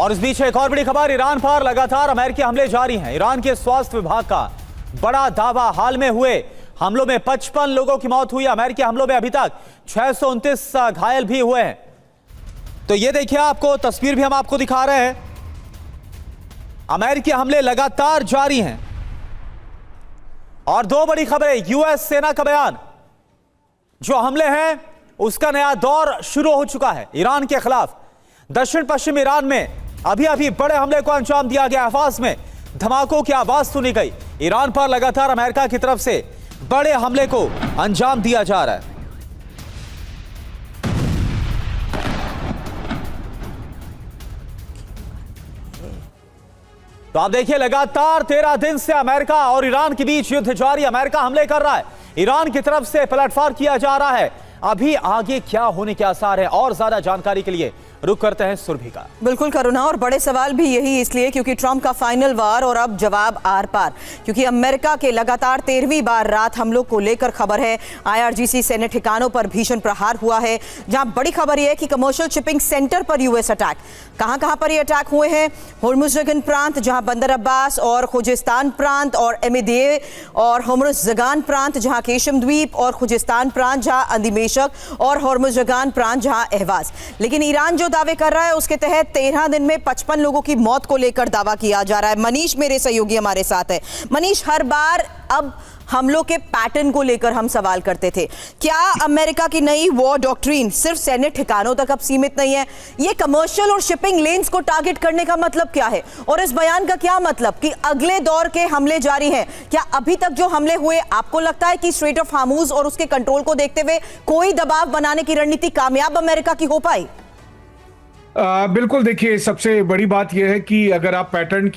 और इस बीच एक और बड़ी खबर, ईरान पर लगातार अमेरिकी हमले जारी हैं। ईरान के स्वास्थ्य विभाग का बड़ा दावा, हाल में हुए हमलों में 55 लोगों की मौत हुई। अमेरिकी हमलों में अभी तक 629 घायल भी हुए हैं। तो ये देखिए, आपको तस्वीर भी हम आपको दिखा रहे हैं। अमेरिकी हमले लगातार जारी हैं। और दो बड़ी खबरें, यूएस सेना का बयान, जो हमले हैं उसका नया दौर शुरू हो चुका है ईरान के खिलाफ। दक्षिण पश्चिम ईरान में अभी अभी बड़े हमले को अंजाम दिया गया। हवास में धमाकों की आवाज सुनी गई। ईरान पर लगातार अमेरिका की तरफ से बड़े हमले को अंजाम दिया जा रहा है। तो आप देखिए, लगातार 13 दिन से अमेरिका और ईरान के बीच युद्ध जारी। अमेरिका हमले कर रहा है, ईरान की तरफ से पलटवार किया जा रहा है। अभी आगे क्या होने के आसार है, और ज्यादा जानकारी के लिए रुक करते हैं सुरभि का। बिल्कुल करुणा, और बड़े सवाल भी यही इसलिए क्योंकि ट्रंप का फाइनल वार और अब जवाब आर पार, क्योंकि अमेरिका के लगातार 13वीं बार रात हमलों को लेकर खबर है। आईआरजीसी सैन्य ठिकानों पर भीषण प्रहार हुआ है, जहां बड़ी खबर यह है कि कमर्शियल शिपिंग सेंटर पर यूएस अटैक। कहां पर ये अटैक हुए हैं? होर्मुज़गन प्रांत, जहां बंदर अब्बास और खुजिस्तान प्रांत, और एमिदे और होर्मुज़गान प्रांत जहां केशम द्वीप, और खुजिस्तान प्रांत जहां अंदिमेशक, और होर्मुज़गान प्रांत जहां अहवाज। लेकिन ईरान जो दावे कर रहा है उसके तहत 13 दिन में 55 लोगों की मौत को लेकर दावा किया जा रहा है। मनीष मेरे सहयोगी हमारे साथ है। मनीष, हर बार अब हमलों के पैटर्न को लेकर हम सवाल करते थे, क्या अमेरिका की नई वॉर डॉक्ट्रिन सिर्फ सैन्य ठिकानों तक अब सीमित नहीं है? ये कमर्शियल और शिपिंग लेन्स को टारगेट करने का मतलब क्या है, और इस बयान का क्या मतलब कि अगले दौर के हमले जारी हैं? क्या अभी तक जो हमले हुए, आपको लगता है कि स्ट्रेट ऑफ हार्मुज और उसके कंट्रोल को देखते हुए कोई दबाव बनाने की रणनीति कामयाब अमेरिका की हो पाई? बिल्कुल, देखिए, सबसे बड़ी बात यह है कि अगर आप पैटर्न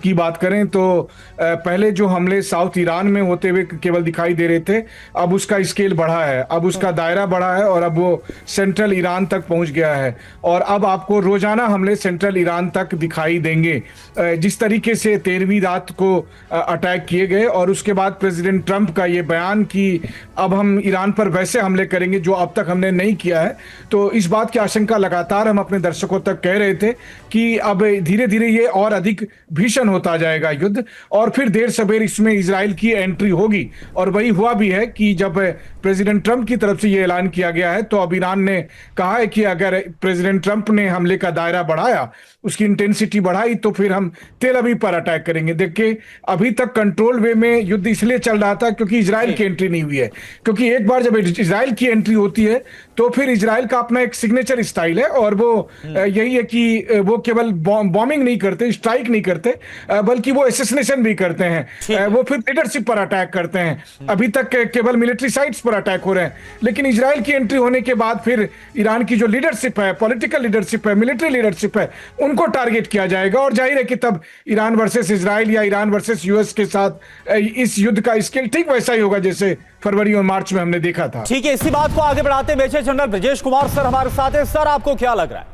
की बात करें तो पहले जो हमले साउथ ईरान में होते हुए केवल दिखाई दे रहे थे, अब उसका स्केल बढ़ा है, अब उसका दायरा बढ़ा है, और अब वो सेंट्रल ईरान तक पहुंच गया है। और अब आपको रोजाना हमले सेंट्रल ईरान तक दिखाई देंगे। जिस तरीके से 13वीं रात को अटैक किए गए, और उसके बाद प्रेसिडेंट ट्रंप का ये बयान कि अब हम ईरान पर वैसे हमले करेंगे जो अब तक हमने नहीं किया है, तो इस बात की आशंका लगातार हम अपने दर्शकों तक कह रहे थे कि अब धीरे धीरे ये और अधिक भीषण होता जाएगा युद्ध, और फिर देर सवेर इसमें इजराइल की एंट्री होगी। और वही हुआ भी है कि जब प्रेसिडेंट ट्रंप की तरफ से ये ऐलान किया गया है, तो अब ईरान ने कहा है कि अगर प्रेसिडेंट ट्रंप ने हमले का दायरा बढ़ाया, उसकी इंटेंसिटी बढ़ाई, तो फिर हम तेल अवीव पर अटैक करेंगे। देखिए, अभी तक कंट्रोल वे में युद्ध इसलिए चल रहा था क्योंकि इजराइल की एंट्री नहीं हुई है। क्योंकि एक बार जब इजराइल की एंट्री होती है तो फिर इजराइल का अपना एक सिग्नेचर स्टाइल है, और वो यही है कि वो केवल बॉम्बिंग नहीं करते, स्ट्राइक नहीं करते, बल्कि वो असैसिनेशन भी करते हैं। वो फिर लीडरशिप पर अटैक करते हैं। अभी तक केवल मिलिट्री साइट्स पर अटैक हो रहे हैं, लेकिन इजराइल की एंट्री होने के बाद फिर ईरान की जो लीडरशिप है, पॉलिटिकल लीडरशिप है, मिलिट्री लीडरशिप है, उनको टारगेट किया जाएगा। और जाहिर है कि तब ईरान वर्सेस इजराइल या ईरान वर्सेस यूएस के साथ इस युद्ध का स्केल ठीक वैसा ही होगा जैसे फरवरी और मार्च में हमने देखा था। ठीक है, इसी बात को आगे बढ़ाते major general Brajesh Kumar sir हमारे साथ हैं। सर, आपको क्या लग रहा है,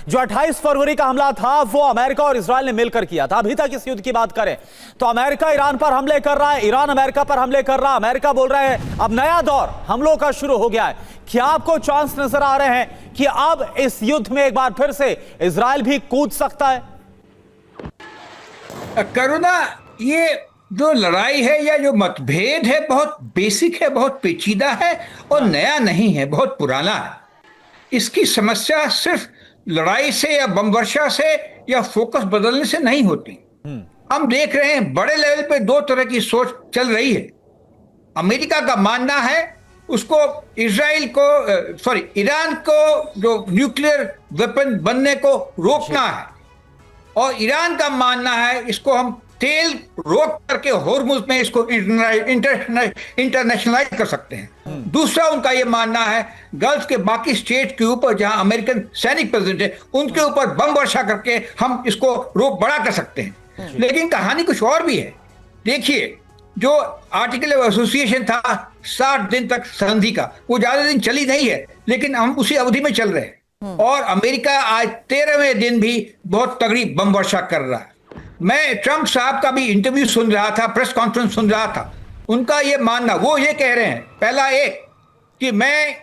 जो 28 फरवरी का हमला था वो अमेरिका और इजराइल ने मिलकर किया था? अभी तक इस युद्ध की बात करें तो अमेरिका ईरान पर हमले कर रहा है, ईरान अमेरिका पर हमले कर रहा है। अमेरिका बोल रहा है अब नया दौर हमलों का शुरू हो गया है। क्या आपको चांस नजर आ रहे हैं कि अब इस युद्ध में एक बार फिर से इजराइल भी कूद सकता है? करुणा, ये जो लड़ाई है या जो मतभेद है बहुत बेसिक है, बहुत पेचीदा है, और नया नहीं है, बहुत पुराना है। इसकी समस्या सिर्फ लड़ाई से या बम वर्षा से या फोकस बदलने से नहीं होती। हम देख रहे हैं बड़े लेवल पे दो तरह की सोच चल रही है। अमेरिका का मानना है उसको ईरान को जो न्यूक्लियर वेपन बनने को रोकना है, और ईरान का मानना है इसको हम तेल रोक करके होर्मुज में इसको इंटरनेशनलाइज कर सकते हैं। दूसरा उनका यह मानना है गल्फ के बाकी स्टेट के ऊपर जहां अमेरिकन सैनिक प्रेजेंट है उनके ऊपर बम वर्षा करके हम इसको रोक बड़ा कर सकते हैं। लेकिन कहानी कुछ और भी है। देखिए, जो आर्टिकल ऑफ एसोसिएशन था 60 दिन तक संधि का, वो ज्यादा दिन चली नहीं है, लेकिन हम उसी अवधि में चल रहे हैं। और अमेरिका आज 13वें दिन भी बहुत तगड़ी बम वर्षा कर रहा है। मैं ट्रंप साहब का भी इंटरव्यू सुन रहा था, प्रेस कॉन्फ्रेंस सुन रहा था। उनका ये मानना, वो ये कह रहे हैं, पहला एक कि मैं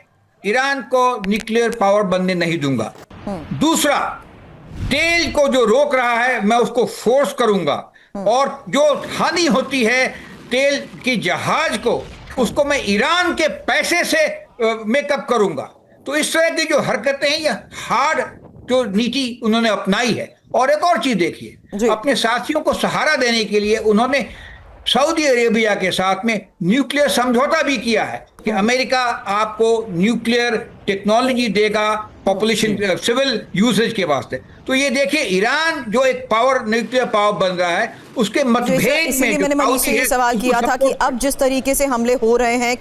ईरान को न्यूक्लियर पावर बनने नहीं दूंगा। दूसरा, तेल को जो रोक रहा है मैं उसको फोर्स करूंगा, और जो हानि होती है तेल की जहाज को उसको मैं ईरान के पैसे से मेकअप करूंगा। तो इस तरह की जो हरकतें हैं, ये हार्ड जो नीति उन्होंने अपनाई है। और एक और चीज देखिए, जी। अपने साथियों को सहारा देने के लिए उन्होंने सऊदी अरेबिया के साथ में न्यूक्लियर समझौता भी किया है कि अमेरिका आपको न्यूक्लियर टेक्नोलॉजी देगा पॉपुलेशन सिविल यूसेज के वास्ते। तो ये देखिए, ईरान जो एक पावर न्यूक्लियर पावर बन रहा है, उसके मतभेद में इसीलिए मैंने मनीष से ये सवाल किया था कि अब जिस तरीके से हमले हो रहे हैं